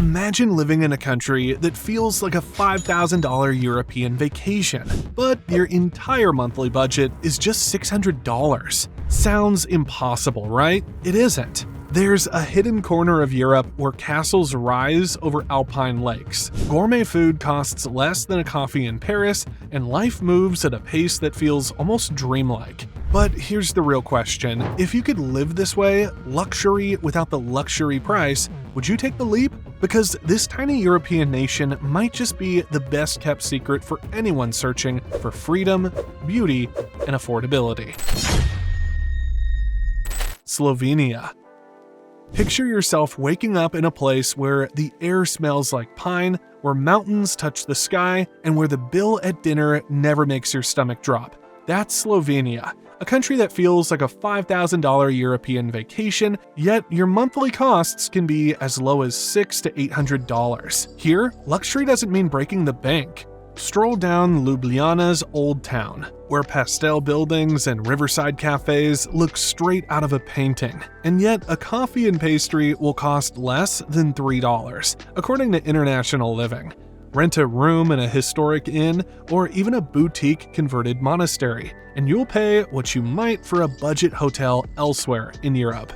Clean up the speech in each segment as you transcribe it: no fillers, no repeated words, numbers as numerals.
Imagine living in a country that feels like a $5,000 European vacation, but your entire monthly budget is just $600. Sounds impossible, right? It isn't. There's a hidden corner of Europe where castles rise over alpine lakes. Gourmet food costs less than a coffee in Paris, and life moves at a pace that feels almost dreamlike. But here's the real question. If you could live this way, luxury without the luxury price, would you take the leap? Because this tiny European nation might just be the best kept secret for anyone searching for freedom, beauty, and affordability. Slovenia. Picture yourself waking up in a place where the air smells like pine, where mountains touch the sky, and where the bill at dinner never makes your stomach drop. That's Slovenia, a country that feels like a $5,000 European vacation, yet your monthly costs can be as low as $600 to $800. Here, luxury doesn't mean breaking the bank. Stroll down Ljubljana's Old Town, where pastel buildings and riverside cafes look straight out of a painting, and yet a coffee and pastry will cost less than $3, according to International Living. Rent a room in a historic inn or even a boutique converted monastery, and you'll pay what you might for a budget hotel elsewhere in Europe.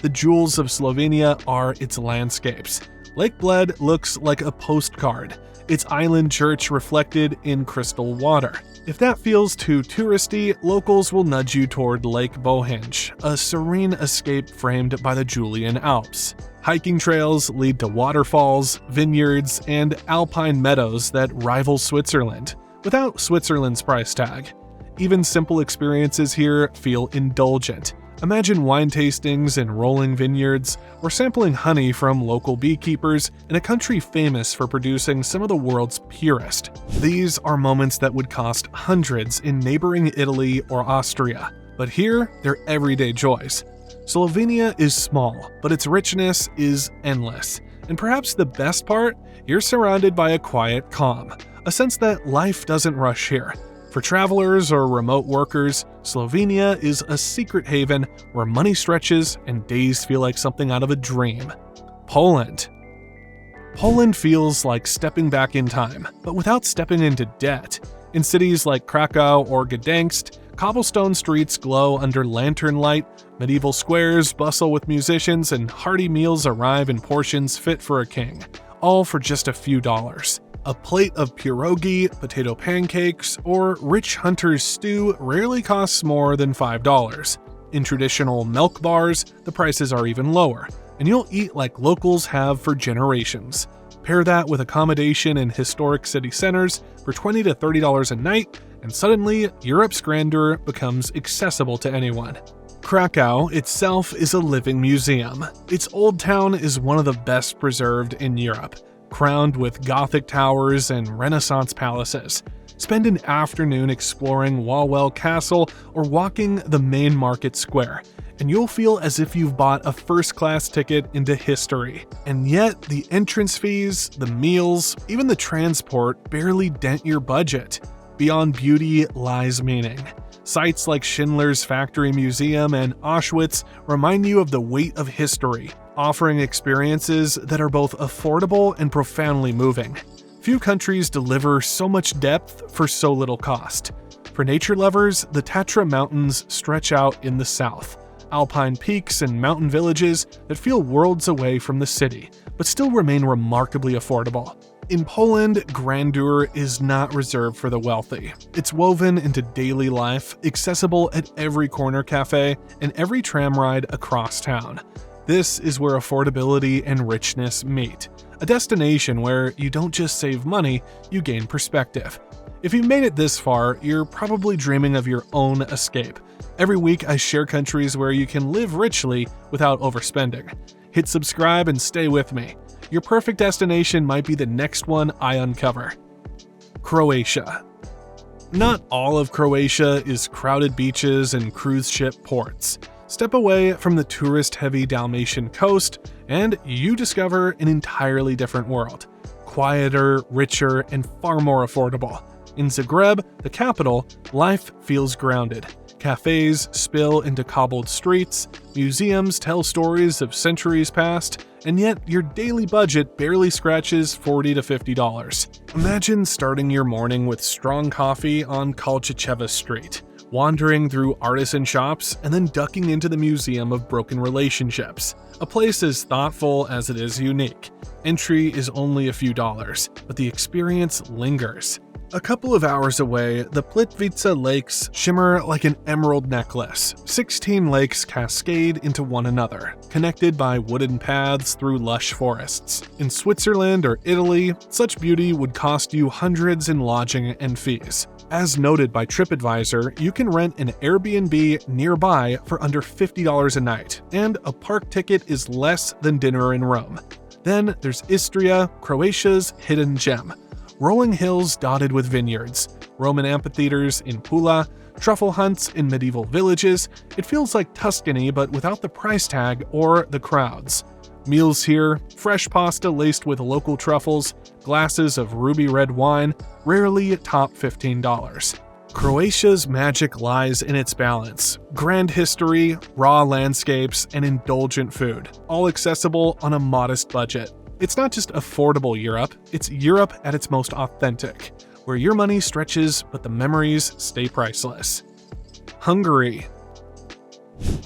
The jewels of Slovenia are its landscapes. Lake Bled looks like a postcard, its island church reflected in crystal water. If that feels too touristy, locals will nudge you toward Lake Bohinj, a serene escape framed by the Julian Alps. Hiking trails lead to waterfalls, vineyards, and alpine meadows that rival Switzerland, without Switzerland's price tag. Even simple experiences here feel indulgent. Imagine wine tastings in rolling vineyards, or sampling honey from local beekeepers in a country famous for producing some of the world's purest. These are moments that would cost hundreds in neighboring Italy or Austria, but here they're everyday joys. Slovenia is small, but its richness is endless. And perhaps the best part, you're surrounded by a quiet calm, a sense that life doesn't rush here. For travelers or remote workers, Slovenia is a secret haven where money stretches and days feel like something out of a dream. Poland. Poland feels like stepping back in time, but without stepping into debt. In cities like Krakow or Gdańsk, cobblestone streets glow under lantern light, medieval squares bustle with musicians, and hearty meals arrive in portions fit for a king, all for just a few dollars. A plate of pierogi, potato pancakes, or rich hunter's stew rarely costs more than $5. In traditional milk bars, the prices are even lower, and you'll eat like locals have for generations. Pair that with accommodation in historic city centers for $20 to $30 a night, and suddenly Europe's grandeur becomes accessible to anyone. Krakow itself is a living museum. Its old town is one of the best preserved in Europe, crowned with Gothic towers and Renaissance palaces. Spend an afternoon exploring Wawel Castle or walking the main market square, and you'll feel as if you've bought a first-class ticket into history. And yet, the entrance fees, the meals, even the transport barely dent your budget. Beyond beauty lies meaning. Sites like Schindler's Factory Museum and Auschwitz remind you of the weight of history, offering experiences that are both affordable and profoundly moving. Few countries deliver so much depth for so little cost. For nature lovers, the Tatra Mountains stretch out in the south, alpine peaks and mountain villages that feel worlds away from the city, but still remain remarkably affordable. In Poland, grandeur is not reserved for the wealthy. It's woven into daily life, accessible at every corner cafe and every tram ride across town. This is where affordability and richness meet. A destination where you don't just save money, you gain perspective. If you've made it this far, you're probably dreaming of your own escape. Every week I share countries where you can live richly without overspending. Hit subscribe and stay with me. Your perfect destination might be the next one I uncover. Croatia. Not all of Croatia is crowded beaches and cruise ship ports. Step away from the tourist-heavy Dalmatian coast, and you discover an entirely different world. Quieter, richer, and far more affordable. In Zagreb, the capital, life feels grounded. Cafes spill into cobbled streets, museums tell stories of centuries past, and yet your daily budget barely scratches $40 to $50. Imagine starting your morning with strong coffee on Kalchicheva Street, wandering through artisan shops, and then ducking into the Museum of Broken Relationships, a place as thoughtful as it is unique. Entry is only a few dollars, but the experience lingers. A couple of hours away, the Plitvice Lakes shimmer like an emerald necklace. 16 lakes cascade into one another, connected by wooden paths through lush forests. In Switzerland or Italy, such beauty would cost you hundreds in lodging and fees. As noted by TripAdvisor, you can rent an Airbnb nearby for under $50 a night, and a park ticket is less than dinner in Rome. Then there's Istria, Croatia's hidden gem. Rolling hills dotted with vineyards, Roman amphitheaters in Pula, truffle hunts in medieval villages. It feels like Tuscany but without the price tag or the crowds. Meals here, fresh pasta laced with local truffles, glasses of ruby red wine, rarely top $15. Croatia's magic lies in its balance. Grand history, raw landscapes, and indulgent food, all accessible on a modest budget. It's not just affordable Europe, it's Europe at its most authentic, where your money stretches but the memories stay priceless. Hungary.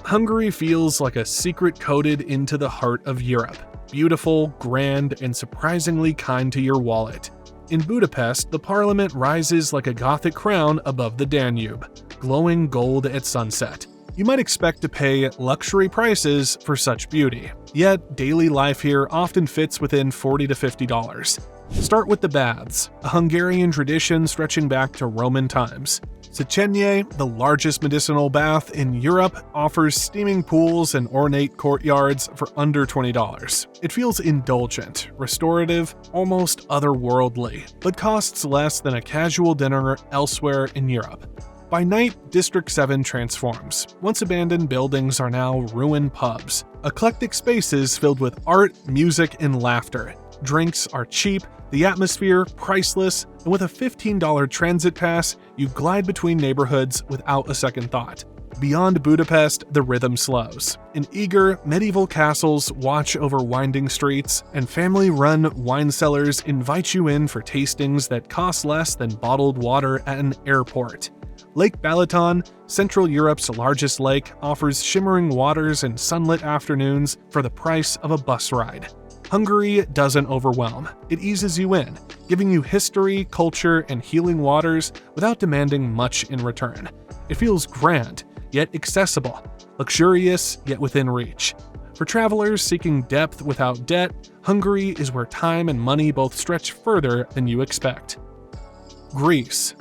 Hungary feels like a secret coded into the heart of Europe. Beautiful, grand, and surprisingly kind to your wallet. In Budapest, the parliament rises like a Gothic crown above the Danube, glowing gold at sunset. You might expect to pay luxury prices for such beauty, yet daily life here often fits within $40 to $50. Start with the baths, a Hungarian tradition stretching back to Roman times. Széchenyi, the largest medicinal bath in Europe, offers steaming pools and ornate courtyards for under $20. It feels indulgent, restorative, almost otherworldly, but costs less than a casual dinner elsewhere in Europe. By night, District 7 transforms. Once abandoned buildings are now ruined pubs. Eclectic spaces filled with art, music, and laughter. Drinks are cheap, the atmosphere priceless, and with a $15 transit pass, you glide between neighborhoods without a second thought. Beyond Budapest, the rhythm slows. In eager, medieval castles watch over winding streets, and family-run wine cellars invite you in for tastings that cost less than bottled water at an airport. Lake Balaton, Central Europe's largest lake, offers shimmering waters and sunlit afternoons for the price of a bus ride. Hungary doesn't overwhelm. It eases you in, giving you history, culture, and healing waters without demanding much in return. It feels grand, yet accessible, luxurious, yet within reach. For travelers seeking depth without debt, Hungary is where time and money both stretch further than you expect. Greece.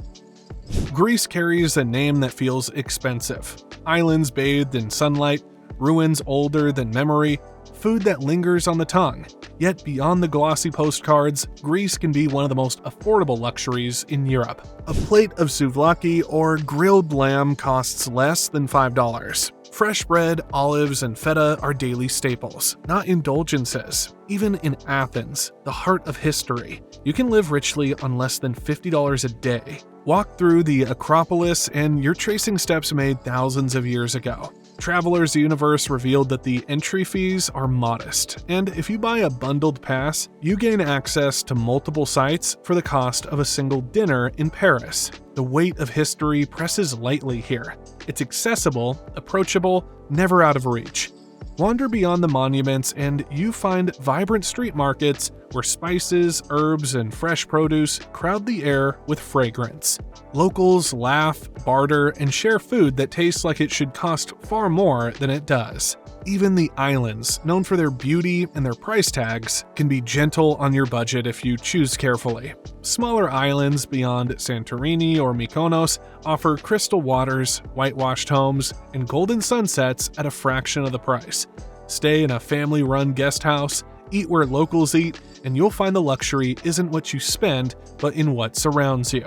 Greece carries a name that feels expensive. Islands bathed in sunlight, ruins older than memory, food that lingers on the tongue. Yet beyond the glossy postcards, Greece can be one of the most affordable luxuries in Europe. A plate of souvlaki or grilled lamb costs less than $5. Fresh bread, olives, and feta are daily staples, not indulgences. Even in Athens, the heart of history, you can live richly on less than $50 a day. Walk through the Acropolis and you're tracing steps made thousands of years ago. Traveler's Universe revealed that the entry fees are modest, and if you buy a bundled pass, you gain access to multiple sites for the cost of a single dinner in Paris. The weight of history presses lightly here. It's accessible, approachable, never out of reach. Wander beyond the monuments and you find vibrant street markets where spices, herbs, and fresh produce crowd the air with fragrance. Locals laugh, barter, and share food that tastes like it should cost far more than it does. Even the islands, known for their beauty and their price tags, can be gentle on your budget if you choose carefully. Smaller islands beyond Santorini or Mykonos offer crystal waters, whitewashed homes, and golden sunsets at a fraction of the price. Stay in a family-run guest house, eat where locals eat, and you'll find the luxury isn't what you spend, but in what surrounds you.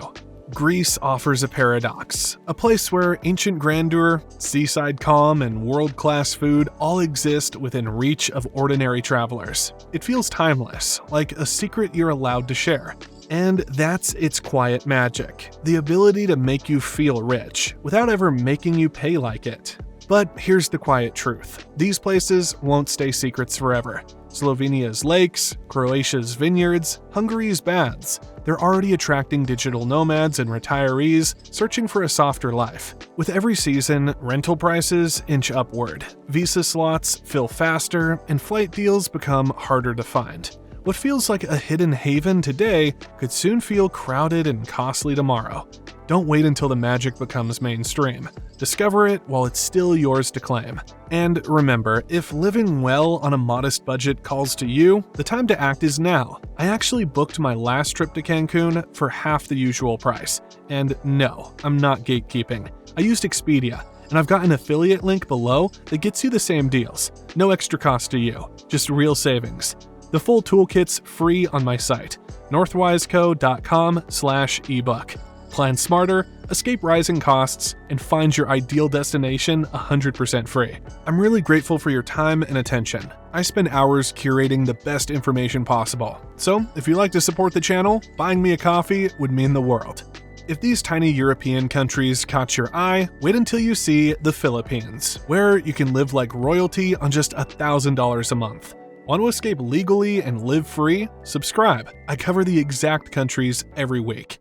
Greece offers a paradox, a place where ancient grandeur, seaside calm, and world-class food all exist within reach of ordinary travelers. It feels timeless, like a secret you're allowed to share. And that's its quiet magic, the ability to make you feel rich without ever making you pay like it. But here's the quiet truth. These places won't stay secrets forever. Slovenia's lakes, Croatia's vineyards, Hungary's baths. They're already attracting digital nomads and retirees searching for a softer life. With every season, rental prices inch upward, visa slots fill faster, and flight deals become harder to find. What feels like a hidden haven today could soon feel crowded and costly tomorrow. Don't wait until the magic becomes mainstream. Discover it while it's still yours to claim. And remember, if living well on a modest budget calls to you, the time to act is now. I actually booked my last trip to Cancun for half the usual price. And no, I'm not gatekeeping. I used Expedia, and I've got an affiliate link below that gets you the same deals. No extra cost to you, just real savings. The full toolkit's free on my site, northwiseco.com/ebook. Plan smarter, escape rising costs, and find your ideal destination 100% free. I'm really grateful for your time and attention. I spend hours curating the best information possible. So, if you'd like to support the channel, buying me a coffee would mean the world. If these tiny European countries caught your eye, wait until you see the Philippines, where you can live like royalty on just $1,000 a month. Want to escape legally and live free? Subscribe. I cover the exact countries every week.